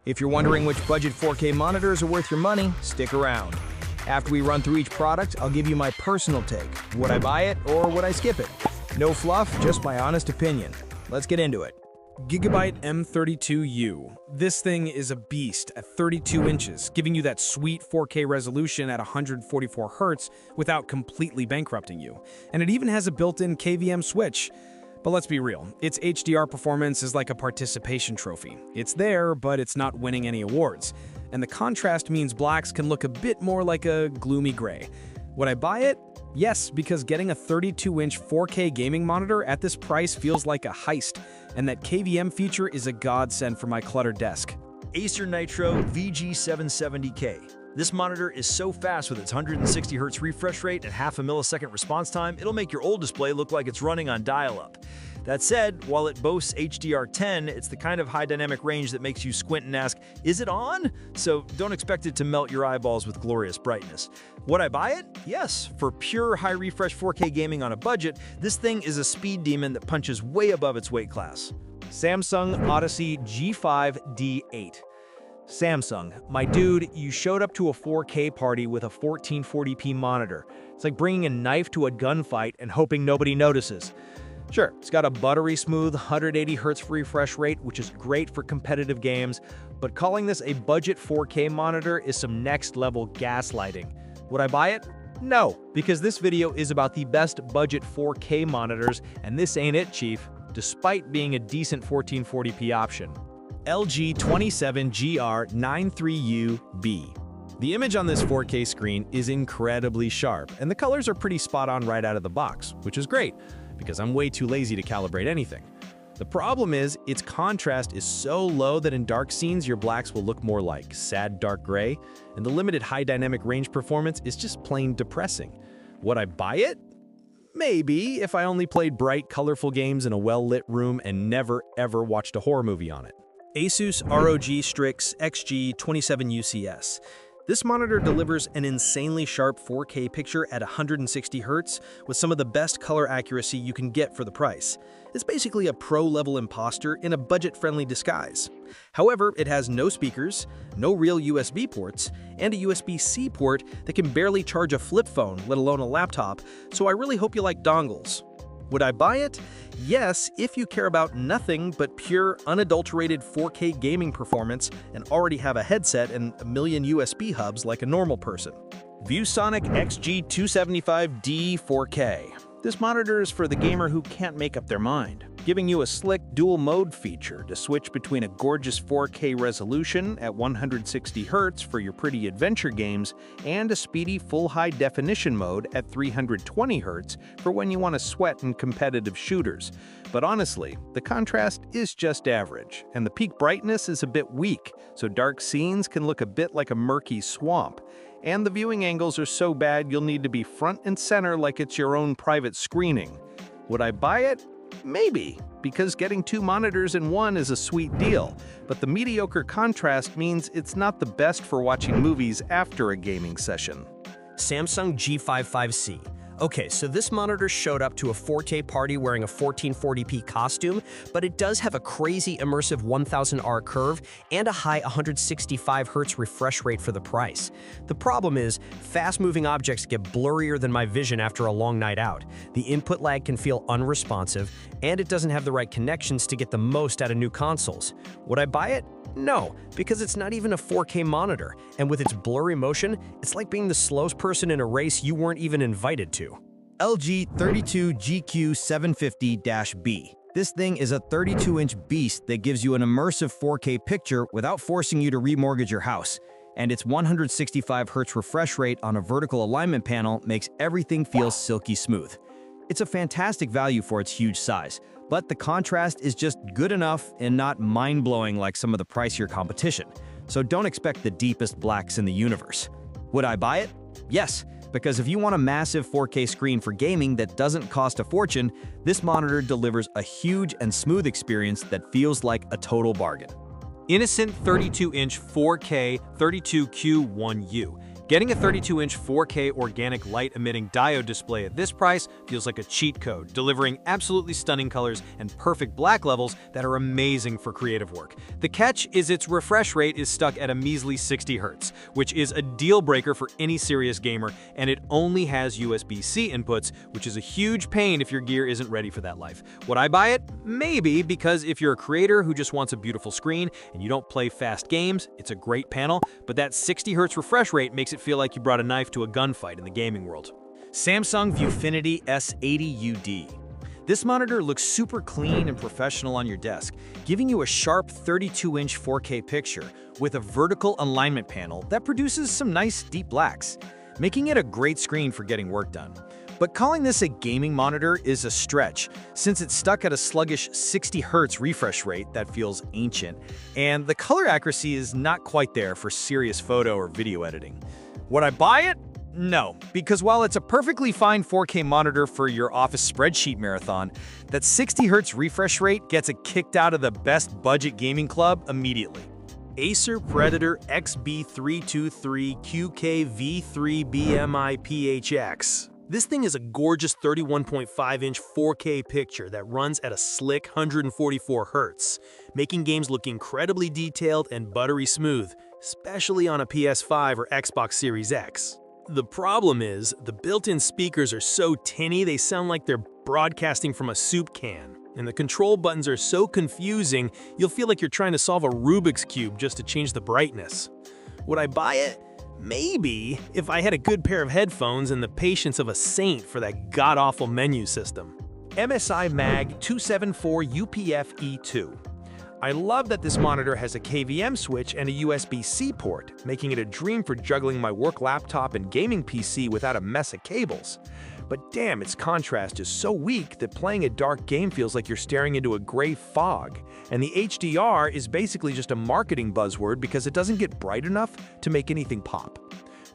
If you're wondering which budget 4K monitors are worth your money, stick around. After we run through each product, I'll give you my personal take. Would I buy it or would I skip it? No fluff, just my honest opinion. Let's get into it. Gigabyte M32U. This thing is a beast at 32 inches, giving you that sweet 4K resolution at 144 Hz without completely bankrupting you. And it even has a built-in KVM switch. But let's be real, its HDR performance is like a participation trophy. It's there, but it's not winning any awards. And the contrast means blacks can look a bit more like a gloomy gray. Would I buy it? Yes, because getting a 32-inch 4K gaming monitor at this price feels like a heist, and that KVM feature is a godsend for my cluttered desk. Acer Nitro VG770K. This monitor is so fast with its 160 Hz refresh rate and half a millisecond response time, it'll make your old display look like it's running on dial-up. That said, while it boasts HDR10, it's the kind of high dynamic range that makes you squint and ask, is it on? So don't expect it to melt your eyeballs with glorious brightness. Would I buy it? Yes. For pure high refresh 4K gaming on a budget, this thing is a speed demon that punches way above its weight class. Samsung Odyssey G5D8. Samsung, my dude, you showed up to a 4K party with a 1440p monitor. It's like bringing a knife to a gunfight and hoping nobody notices. Sure, it's got a buttery smooth 180 Hz refresh rate, which is great for competitive games, but calling this a budget 4K monitor is some next-level gaslighting. Would I buy it? No, because this video is about the best budget 4K monitors, and this ain't it, chief, despite being a decent 1440p option. LG 27GR93UB. The image on this 4K screen is incredibly sharp, and the colors are pretty spot on right out of the box, which is great, because I'm way too lazy to calibrate anything. The problem is, its contrast is so low that in dark scenes your blacks will look more like sad dark gray, and the limited high dynamic range performance is just plain depressing. Would I buy it? Maybe, if I only played bright, colorful games in a well-lit room and never ever watched a horror movie on it. Asus ROG Strix XG27UCS. This monitor delivers an insanely sharp 4K picture at 160 Hz with some of the best color accuracy you can get for the price. It's basically a pro-level imposter in a budget-friendly disguise. However, it has no speakers, no real USB ports, and a USB-C port that can barely charge a flip phone, let alone a laptop, so I really hope you like dongles. Would I buy it? Yes, if you care about nothing but pure, unadulterated 4K gaming performance and already have a headset and a million USB hubs like a normal person. ViewSonic XG275D 4K. This monitor is for the gamer who can't make up their mind, giving you a slick dual mode feature to switch between a gorgeous 4K resolution at 160 Hz for your pretty adventure games and a speedy full high definition mode at 320 Hz for when you want to sweat in competitive shooters. But honestly, the contrast is just average, and the peak brightness is a bit weak, so dark scenes can look a bit like a murky swamp. And the viewing angles are so bad you'll need to be front and center like it's your own private screening. Would I buy it? Maybe, because getting two monitors in one is a sweet deal, but the mediocre contrast means it's not the best for watching movies after a gaming session. Samsung G55C. Okay, so this monitor showed up to a 4K party wearing a 1440p costume, but it does have a crazy immersive 1000R curve and a high 165 Hz refresh rate for the price. The problem is, fast-moving objects get blurrier than my vision after a long night out. The input lag can feel unresponsive, and it doesn't have the right connections to get the most out of new consoles. Would I buy it? No, because it's not even a 4K monitor, and with its blurry motion, it's like being the slowest person in a race you weren't even invited to. LG 32GQ750-B. This thing is a 32-inch beast that gives you an immersive 4K picture without forcing you to remortgage your house. And its 165 Hz refresh rate on a vertical alignment panel makes everything feel silky smooth. It's a fantastic value for its huge size, but the contrast is just good enough and not mind-blowing like some of the pricier competition, so don't expect the deepest blacks in the universe. Would I buy it? Yes, because if you want a massive 4K screen for gaming that doesn't cost a fortune, this monitor delivers a huge and smooth experience that feels like a total bargain. Innocent 32-inch 4K 32Q1U. Getting a 32-inch 4K organic light-emitting diode display at this price feels like a cheat code, delivering absolutely stunning colors and perfect black levels that are amazing for creative work. The catch is its refresh rate is stuck at a measly 60 Hz, which is a deal breaker for any serious gamer, and it only has USB-C inputs, which is a huge pain if your gear isn't ready for that life. Would I buy it? Maybe, because if you're a creator who just wants a beautiful screen and you don't play fast games, it's a great panel, but that 60 Hz refresh rate makes it feel like you brought a knife to a gunfight in the gaming world. Samsung Viewfinity S80UD. This monitor looks super clean and professional on your desk, giving you a sharp 32-inch 4K picture with a vertical alignment panel that produces some nice deep blacks, making it a great screen for getting work done. But calling this a gaming monitor is a stretch, since it's stuck at a sluggish 60 Hz refresh rate that feels ancient, and the color accuracy is not quite there for serious photo or video editing. Would I buy it? No, because while it's a perfectly fine 4K monitor for your office spreadsheet marathon, that 60 Hz refresh rate gets it kicked out of the best budget gaming club immediately. Acer Predator XB323QKV3BMI-PHX. This thing is a gorgeous 31.5-inch 4K picture that runs at a slick 144 Hz, making games look incredibly detailed and buttery smooth, especially on a PS5 or Xbox Series X. The problem is, the built-in speakers are so tinny they sound like they're broadcasting from a soup can, and the control buttons are so confusing you'll feel like you're trying to solve a Rubik's Cube just to change the brightness. Would I buy it? Maybe, if I had a good pair of headphones and the patience of a saint for that god-awful menu system. MSI Mag 274 UPF-E2. I love that this monitor has a KVM switch and a USB-C port, making it a dream for juggling my work laptop and gaming PC without a mess of cables. But damn, its contrast is so weak that playing a dark game feels like you're staring into a gray fog. And the HDR is basically just a marketing buzzword because it doesn't get bright enough to make anything pop.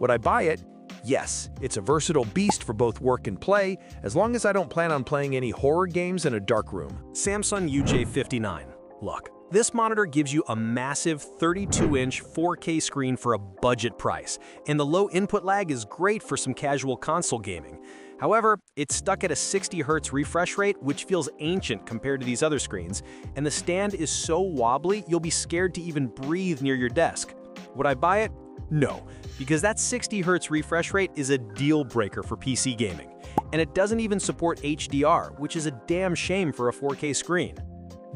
Would I buy it? Yes, it's a versatile beast for both work and play, as long as I don't plan on playing any horror games in a dark room. Samsung UJ59. Look, this monitor gives you a massive 32-inch 4K screen for a budget price, and the low input lag is great for some casual console gaming. However, it's stuck at a 60 Hz refresh rate, which feels ancient compared to these other screens, and the stand is so wobbly you'll be scared to even breathe near your desk. Would I buy it? No, because that 60 Hz refresh rate is a deal breaker for PC gaming, and it doesn't even support HDR, which is a damn shame for a 4K screen.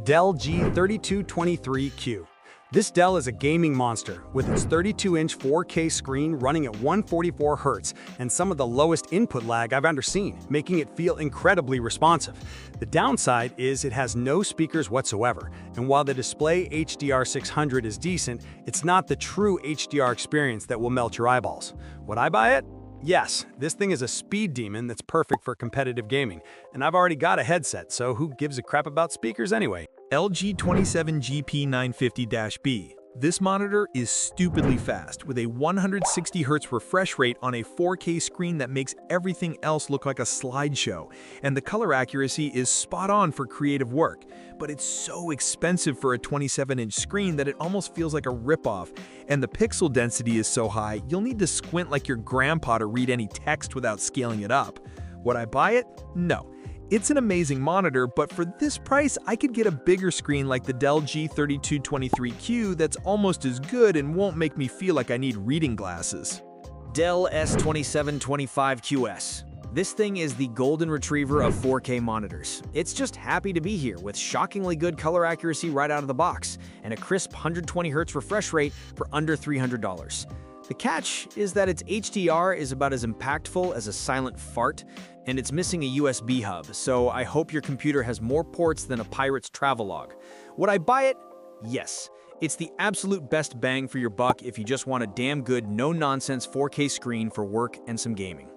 Dell G3223Q. This Dell is a gaming monster, with its 32-inch 4K screen running at 144 Hz and some of the lowest input lag I've ever seen, making it feel incredibly responsive. The downside is it has no speakers whatsoever, and while the display HDR 600 is decent, it's not the true HDR experience that will melt your eyeballs. Would I buy it? Yes, this thing is a speed demon that's perfect for competitive gaming, and I've already got a headset, so who gives a crap about speakers anyway? LG 27GP950-B. This monitor is stupidly fast, with a 160 Hz refresh rate on a 4K screen that makes everything else look like a slideshow, and the color accuracy is spot on for creative work. But it's so expensive for a 27-inch screen that it almost feels like a ripoff, and the pixel density is so high you'll need to squint like your grandpa to read any text without scaling it up. Would I buy it? No. It's an amazing monitor, but for this price, I could get a bigger screen like the Dell G3223Q that's almost as good and won't make me feel like I need reading glasses. Dell S2725QS. This thing is the golden retriever of 4K monitors. It's just happy to be here with shockingly good color accuracy right out of the box and a crisp 120 Hz refresh rate for under $300. The catch is that its HDR is about as impactful as a silent fart, and it's missing a USB hub, so I hope your computer has more ports than a pirate's travelogue. Would I buy it? Yes. It's the absolute best bang for your buck if you just want a damn good, no-nonsense 4K screen for work and some gaming.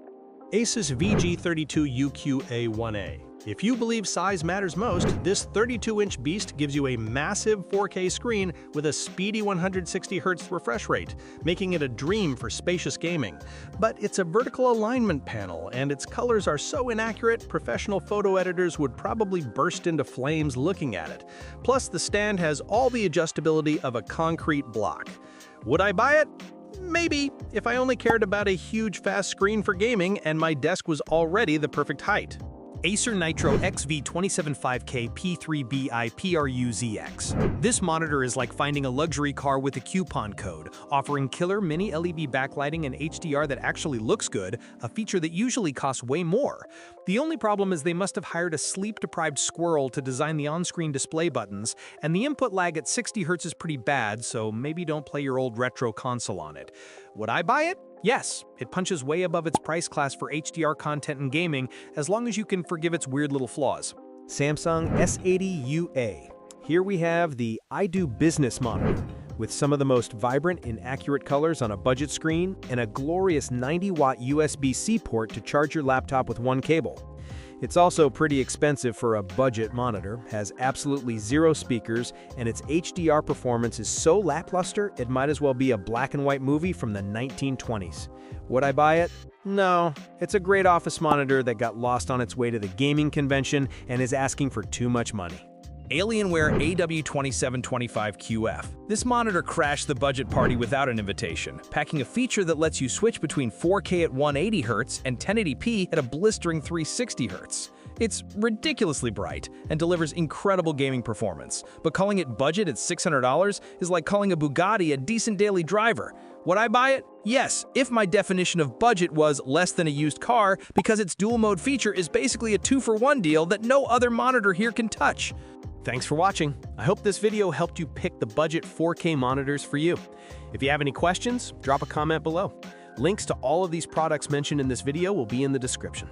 Asus VG32UQA1A. If you believe size matters most, this 32-inch beast gives you a massive 4K screen with a speedy 160 Hz refresh rate, making it a dream for spacious gaming. But it's a vertical alignment panel, and its colors are so inaccurate, professional photo editors would probably burst into flames looking at it. Plus, the stand has all the adjustability of a concrete block. Would I buy it? Maybe, if I only cared about a huge fast screen for gaming and my desk was already the perfect height. Acer Nitro XV275K P3BI PRU-ZX. This monitor is like finding a luxury car with a coupon code, offering killer mini LED backlighting and HDR that actually looks good, a feature that usually costs way more. The only problem is they must have hired a sleep-deprived squirrel to design the on-screen display buttons, and the input lag at 60 Hz is pretty bad, so maybe don't play your old retro console on it. Would I buy it? Yes, it punches way above its price class for HDR content and gaming, as long as you can forgive its weird little flaws. Samsung S80UA. Here we have the I Do Business monitor, with some of the most vibrant and accurate colors on a budget screen and a glorious 90-watt USB-C port to charge your laptop with one cable. It's also pretty expensive for a budget monitor, has absolutely zero speakers, and its HDR performance is so lackluster it might as well be a black and white movie from the 1920s. Would I buy it? No. It's a great office monitor that got lost on its way to the gaming convention and is asking for too much money. Alienware AW2725QF. This monitor crashed the budget party without an invitation, packing a feature that lets you switch between 4K at 180 Hz and 1080p at a blistering 360 Hz. It's ridiculously bright and delivers incredible gaming performance, but calling it budget at $600 is like calling a Bugatti a decent daily driver. Would I buy it? Yes, if my definition of budget was less than a used car, because its dual-mode feature is basically a 2-for-1 deal that no other monitor here can touch. Thanks for watching. I hope this video helped you pick the budget 4K monitors for you. If you have any questions, drop a comment below. Links to all of these products mentioned in this video will be in the description.